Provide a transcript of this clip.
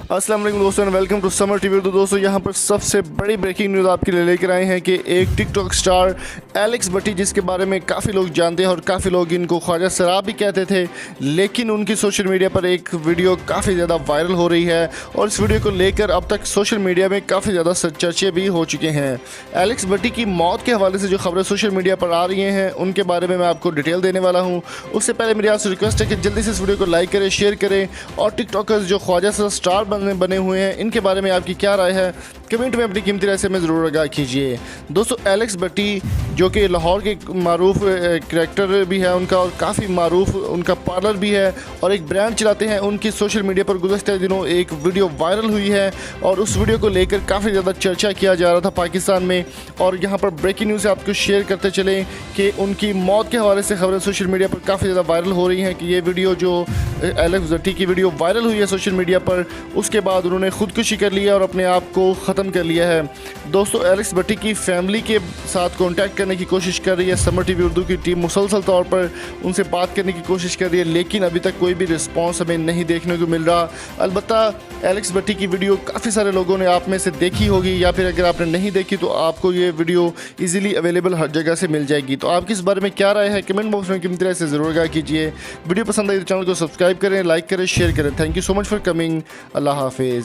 अस्सलाम वालेकुम दोस्तों, वेलकम टू समर टीवी। तो दोस्तों यहाँ पर सबसे बड़ी ब्रेकिंग न्यूज़ आपके लिए लेकर आए हैं कि एक टिकटॉक स्टार एलेक्स भट्टी, जिसके बारे में काफ़ी लोग जानते हैं और काफ़ी लोग इनको ख्वाजा सराब भी कहते थे, लेकिन उनकी सोशल मीडिया पर एक वीडियो काफ़ी ज़्यादा वायरल हो रही है और इस वीडियो को लेकर अब तक सोशल मीडिया में काफ़ी ज़्यादा चर्चे भी हो चुके हैं। एलेक्स भट्टी की मौत के हवाले से जो खबरें सोशल मीडिया पर आ रही हैं उनके बारे में मैं आपको डिटेल देने वाला हूँ। उससे पहले मेरी आपसे रिक्वेस्ट है कि जल्दी से इस वीडियो को लाइक करें, शेयर करें और टिकटॉकर्स जो ख्वाजा स्टार बने हुए हैं इनके बारे में आपकी क्या राय है कमेंट में अपनी कीमती राय से हमें ज़रूर आगाह कीजिए। दोस्तों एलेक्स भट्टी जो कि लाहौर के मारूफ करैक्टर भी है उनका और काफ़ी मारूफ उनका पार्लर भी है और एक ब्रांड चलाते हैं। उनकी सोशल मीडिया पर गुज़श्ता दिनों एक वीडियो वायरल हुई है और उस वीडियो को लेकर काफ़ी ज़्यादा चर्चा किया जा रहा था पाकिस्तान में। और यहाँ पर ब्रेकिंग न्यूज़ आपको शेयर करते चलें कि उनकी मौत के हवाले से खबरें सोशल मीडिया पर काफ़ी ज़्यादा वायरल हो रही हैं कि ये वीडियो जो एलेक्स भट्टी की वीडियो वायरल हुई है सोशल मीडिया पर, उसके बाद उन्होंने खुदकुशी कर लिया और अपने आप को ख़त्म कर लिया है। दोस्तों एलेक्स भट्टी की फैमिली के साथ कांटेक्ट करने की कोशिश कर रही है समर टीवी उर्दू की टीम, मुसलसल तौर पर उनसे बात करने की कोशिश कर रही है, लेकिन अभी तक कोई भी रिस्पांस हमें नहीं देखने को मिल रहा। अलबत्ता एलेक्स भट्टी की वीडियो काफ़ी सारे लोगों ने आप में से देखी होगी, या फिर अगर आपने नहीं देखी तो आपको ये वीडियो ईजिली अवेलेबल हर जगह से मिल जाएगी। तो आपकी इस बारे में क्या राय है कमेंट बॉक्स में कीमती राय से ज़रूर आगाह कीजिए। वीडियो पसंद आई तो चैनल को सब्सक्राइब करें, लाइक करें, शेयर करें। Thank you so much for coming. अल्लाह हाफिज़।